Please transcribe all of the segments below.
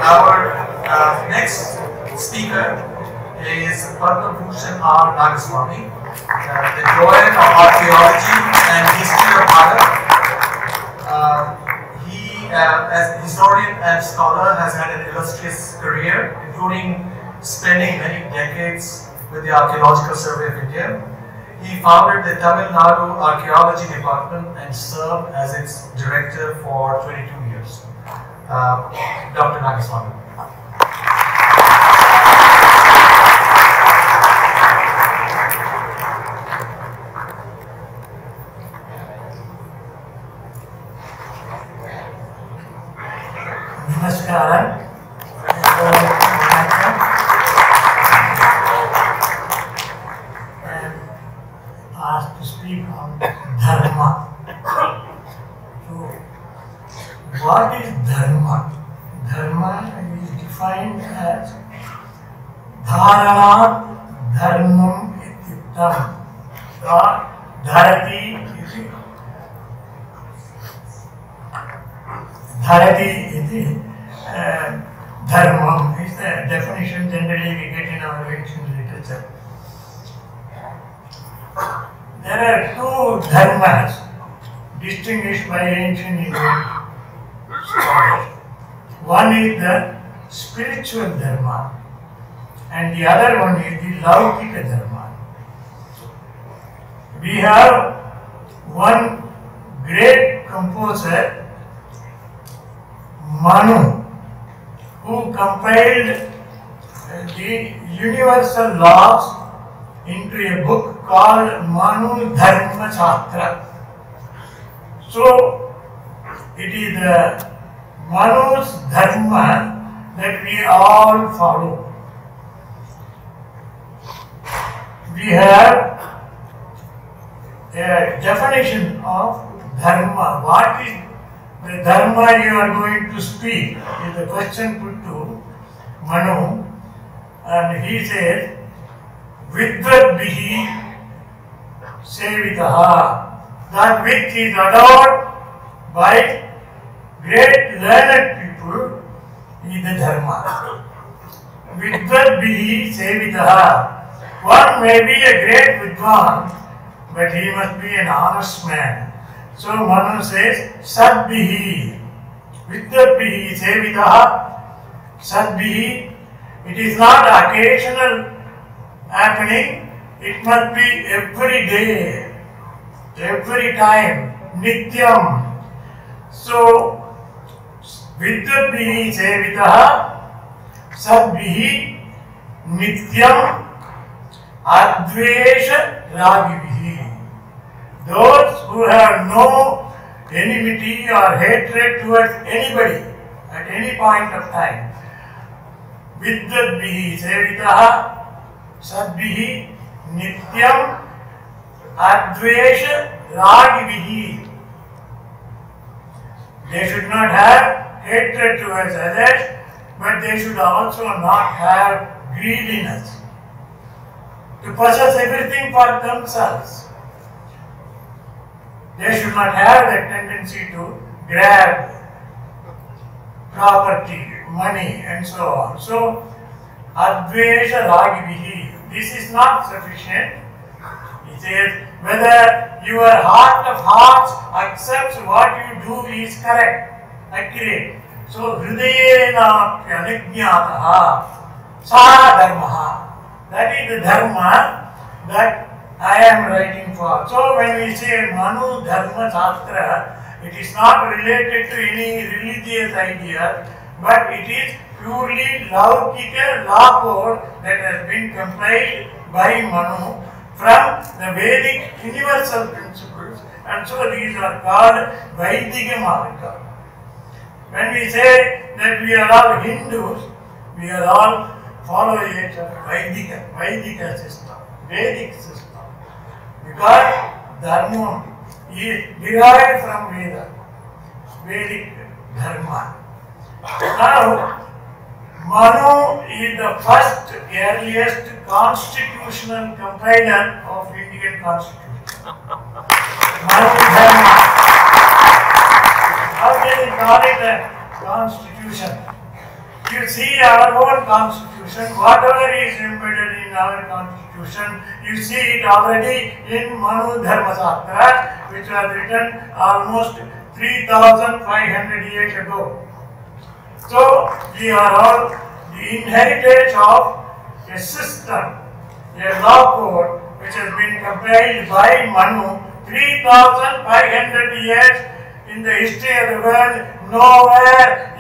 Our next speaker is Padma Bhushan Nagaswamy, the doyen of archaeology and history of Bharat. He, as historian and scholar, has had an illustrious career, including spending many decades with the Archaeological Survey of India. He founded the Tamil Nadu Archaeology Department and served as its director for 22 years. Dr. Nagaswamy. Namaskaram. I am asked to speak on Dharma. So, what is Dharma? Dharma is defined as Dharana Dharmam Ityuktam, or Dharati iti. Dharati iti Dharmam is the definition generally we get in our ancient literature. There are two dharmas distinguished by ancient Indian scholars. One is the spiritual dharma and the other one is the laukika dharma. We have one great composer, Manu, who compiled the universal laws into a book called Manu Dharma Shastra. So, it is the Manu's Dharma that we all follow. We have a definition of Dharma. What is the Dharma you are going to speak? Is the question put to Manu, and he says, Vidvadbihi Sevitaha, that which is adored by great learned people is the Dharma. Vidvadbihi Sevitaha. One may be a great Vidwan, but he must be an honest man. So Manu says, Sadbihi. Vidvadbihi Sevitaha. Sadbihi. It is not occasional happening, it must be every day, every time, nityam. So, Vidvadbihi sevitaha, sadbihi, nityam, advesha ragibihi. Those who have no enmity or hatred towards anybody at any point of time. Vidvadbihi sevitaha, Sadbihi Nityam Advesha Ragibihi. They should not have hatred towards others, but they should also not have greediness to possess everything for themselves. They should not have the tendency to grab property, money, and so on. So, Advesha Ragibihi. This is not sufficient. He says, whether your heart of hearts accepts what you do is correct, accurate. So, Hridayena Pyanijñātaha Sa Dharmaha. That is the Dharma that I am writing for. So, when we say Manu Dharma Shastra, it is not related to any religious idea, but it is purely Laukika law code that has been compiled by Manu from the Vedic universal principles, and so these are called Vaidika Marga. When we say that we are all Hindus, we are all followers of Vaidika system, Vedic system, because Dharma is derived from Veda, Vedic Dharma. Now, Manu is the first earliest constitutional compiler of Indian Constitution. Manu Dharma. How can we call it a constitution? you see our own constitution, whatever is embedded in our constitution, you see it already in Manu Dharma Shastra, which was written almost 3,500 years ago. So, we are all the inheritors of a system, a law code, which has been compiled by Manu 3,500 years in the history of the world. Nowhere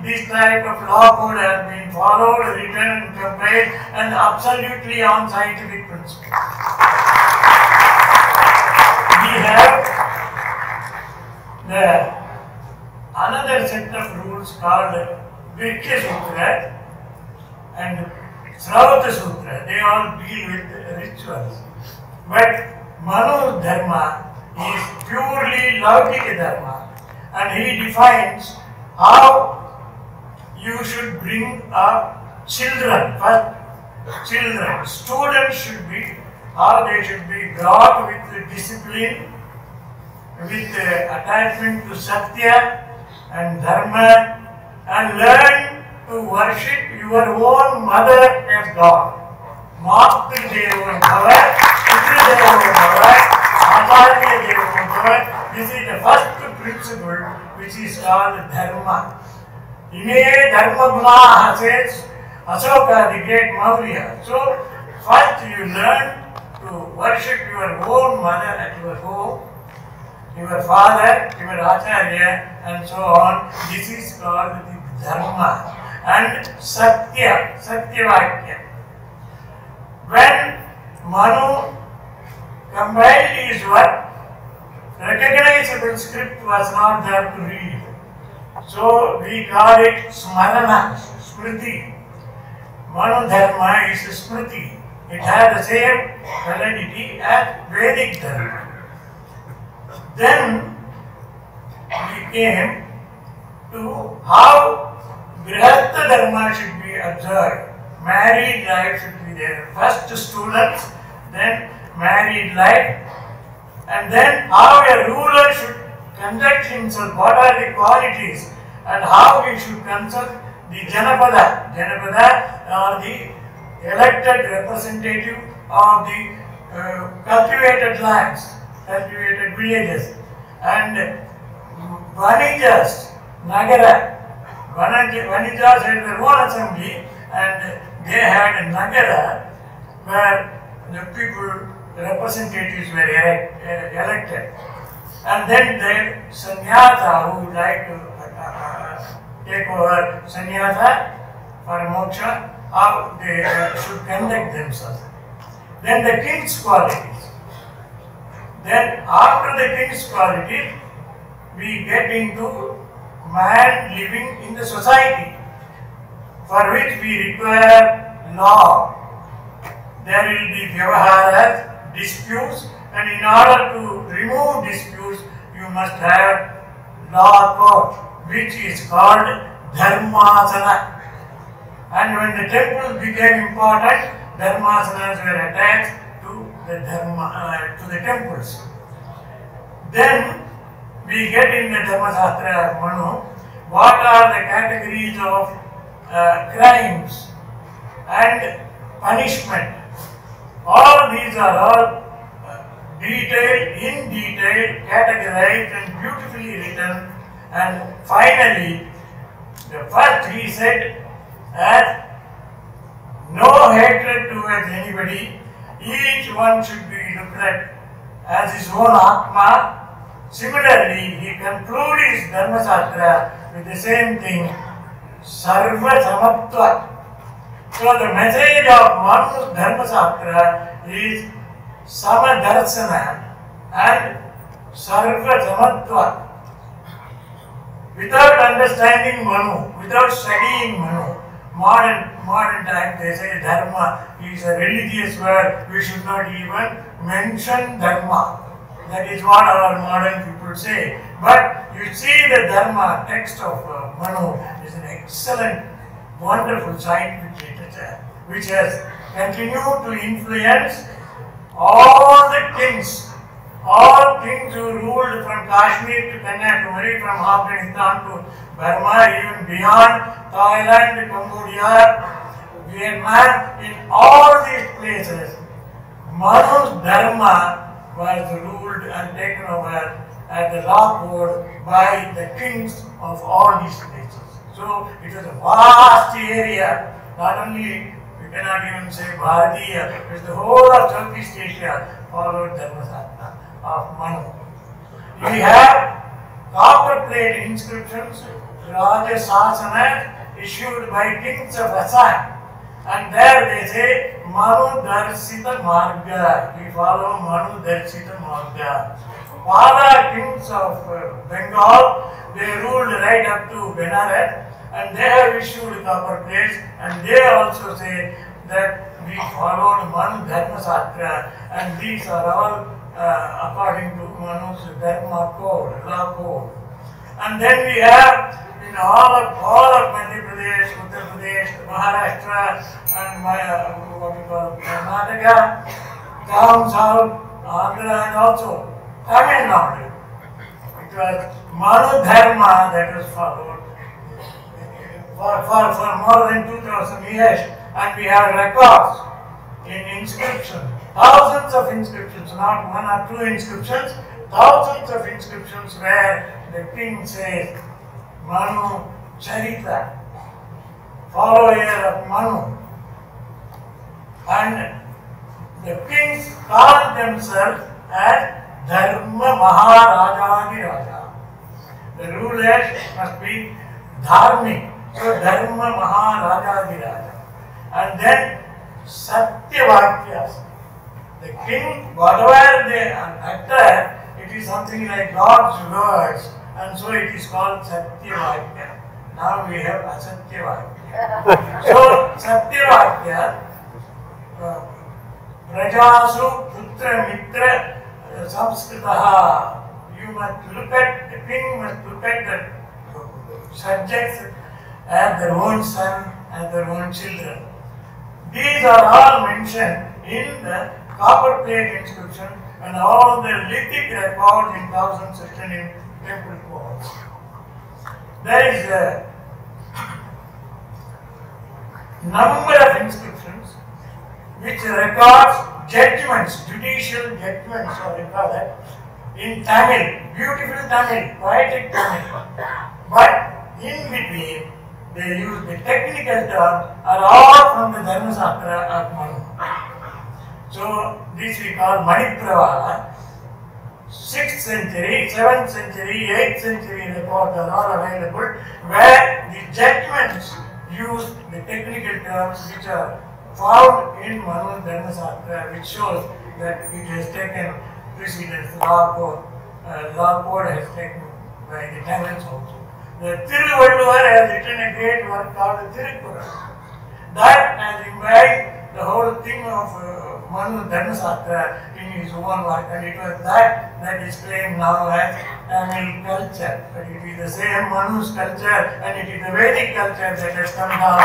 this type of law code has been followed, written and compiled, and absolutely on scientific principle. We have another set of rules called Virkya Sutra and Sravata Sutra. They all deal with rituals. But Manu Dharma is purely Laukika Dharma, and he defines how you should bring up children. First, children, students should be, how they should be brought with discipline, with attachment to Satya and Dharma, and learn to worship your own mother as God. Matru Devo Bhava, Pitru Devo Bhava, Acharya Devo Bhava. This is the first principle, which is called Dharma. Ime Dharma Gunaha says Ashoka, the great Maurya. So, first you learn to worship your own mother at your home, your father, your Acharya, and so on. This is called the Dharma. And Satya, Satyavakya. When Manu compiled his work, recognizable script was not there to read. So we call it Smarana, Smriti. Manu Dharma is Smriti. It has the same validity as Vedic Dharma. Then we came to how Grihastha Dharma should be observed. Married life should be there. First students, then married life, and then how a ruler should conduct himself, what are the qualities, and how he should consult the Janapada. Janapada are the elected representative of the cultivated lands, cultivated villages, and Vanijas, Nagara. Vanijas had their own assembly, and they had a Nagara where the people, representatives were elected. And then the sannyasa who would like to take over sannyasa for moksha, how they should conduct themselves. Then the king's qualities. Then after the king's qualities, we get into man living in the society, for which we require law. There will be vyavaharas, disputes, and in order to remove disputes, you must have law court, which is called dharmasana. And when the temples became important, dharmasanas were attached to the temples. Then we get in the Dharma Shastra Manu, what are the categories of crimes and punishment. All these are all in detail, categorized and beautifully written. And finally, the first he said that no hatred towards anybody, each one should be looked at as his own Atma. Similarly, he concludes his Dharma Shastra with the same thing, Sarva Samatva. So the message of Manu's Dharma Shastra is Samadarsana and Sarva Samatva. Without understanding Manu, without studying Manu, modern time they say Dharma is a religious word, we should not even mention Dharma. That is what our modern people say. But you see the Dharma text of Manu is an excellent, wonderful scientific literature which has continued to influence all the kings all kings who ruled from Kashmir to Kanyakumari, from Afghanistan to Burma, even beyond Thailand, Cambodia, Vietnam, in all these places, Manu's Dharma was ruled and taken over as the law code by the kings of all these places. So it was a vast area, not only, we cannot even say Bharatiya, it was the whole of Southeast Asia followed Dharmasatra of Manu. We have copper plate inscriptions, Raja Sasana, issued by kings of Assam. And there they say, Manu Darsita Marga. We follow Manu Darsita Marga. Pada kings of Bengal, they ruled right up to Benares, and they have issued copper plates, and they also say that we followed Manu Dharmasatra, and these are all according to Manu's Dharma code, law code. And then we have in all of Madhya Pradesh, Uttar Pradesh, Maharashtra, and what we call Karnataka, down south, Andhra, and also Tamil Nadu. It was Manu Dharma that was followed for more than 2000 years, and we have records in inscriptions, thousands of inscriptions, not one or two inscriptions, thousands of inscriptions where the king says, Manu Charita, follower of Manu. And the kings called themselves as Dharma Maharajani Raja. The rulers must be Dharmic. So Dharma Maharajani Raja. And then Satyavakyas. The king, whatever they utter, it is something like God's words, and so it is called Satyavakya. Now we have Asatyavakya. So Satyavakya, Prajasu Putra Mitra Samskritaha. You must look at, the king must look at the subjects as their own son and their own children. These are all mentioned in the copper plate inscription and all the lithic records in thousands written in temple walls. There is a number of inscriptions which records judgments, judicial judgments, or we call that, in Tamil, beautiful Tamil, poetic Tamil. But in between, they use the technical terms are all from the Dharmasastra of Manu. So this we call Manipravala. 6th century, 7th century, 8th century records are all available where the judgments use the technical terms which are found in Manu Dharmasastra, which shows that it has taken precedence. Law code has taken by the Tamils also. The Tiruvalluvar has written a great work called the Tirukkural. That has imbibed the whole thing of Manu Dharmasastra in his own work, and it was that is claimed now as Tamil culture. But it is the same Manu's culture, and it is the Vedic culture that has come down.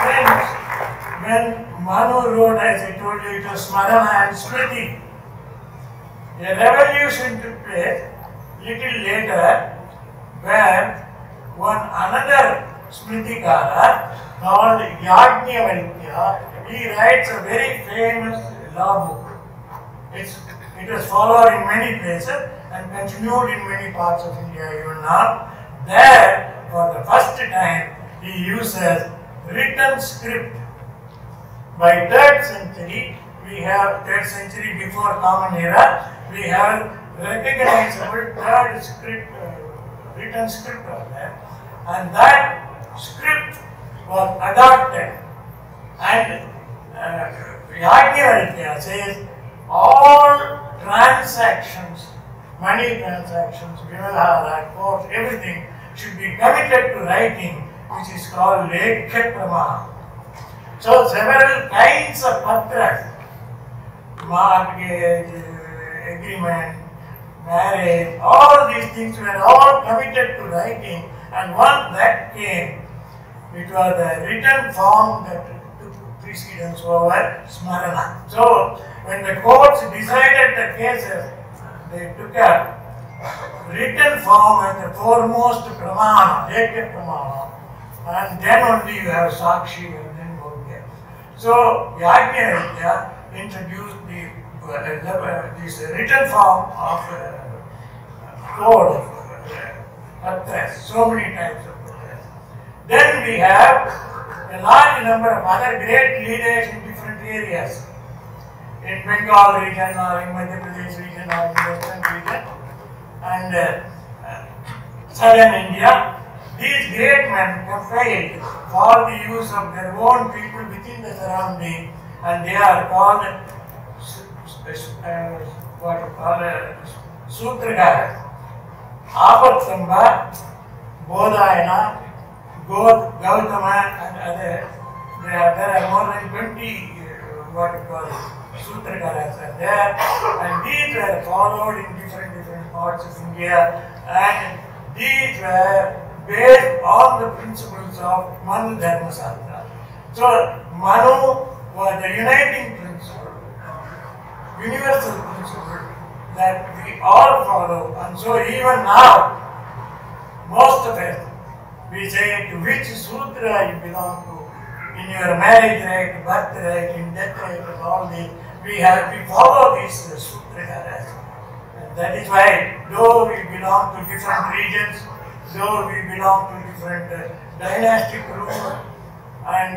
Friends, when Manu wrote, as I told you, it was Smarana and Smriti. A revolution took place little later where another Smritikara called Yajnavalkya, he writes a very famous law book. It was followed in many places and continued in many parts of India even now. There, for the first time, he uses written script. By 3rd century, we have 3rd century before Common Era, we have recognizable third script, written script of that, and that script was adopted. And Yajnavalkya says all transactions, money transactions, Vyavahara, courts, everything should be committed to writing, which is called Lekha Prama. So several kinds of patras, mortgage, agreement, marriage, all these things were all committed to writing, and once that came, it was a written form that took precedence over Smarana. So, when the courts decided the cases, they took a written form as the foremost pramana, Ekya pramana, and then only you have Sakshi and then Bhogya. So, Yajnavalkya introduced this written form of code of Patras, so many types of Patras. Then we have a large number of other great leaders in different areas. In Bengal region or in Madhya Pradesh region or in Western region and southern India, these great men compiled for the use of their own people within the surrounding, and they are called Sutragaras. Apatsamba, Bodhayana, Gautama and others. There are more than 20 Sutragaras are there, and these were followed in different parts of India, and these were based on the principles of Manu Dharma Sastra. So Manu was the uniting principle, universal principle that we all follow, and so even now, most of us, we say to which sutra you belong to. In your marriage right, birth right, in death right, and all these, we follow these sutragaras. And that is why, though we belong to different regions, though we belong to different dynastic rule, and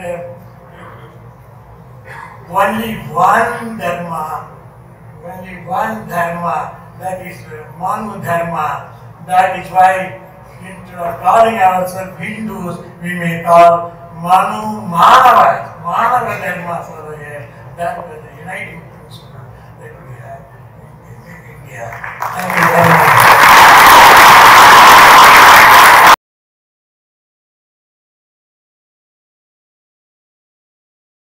only one dharma, that is Manu Dharma. That is why, instead of calling ourselves Hindus, we may call Manu Manava Dharma over here. That was the uniting principle that we have in India. Thank you very much.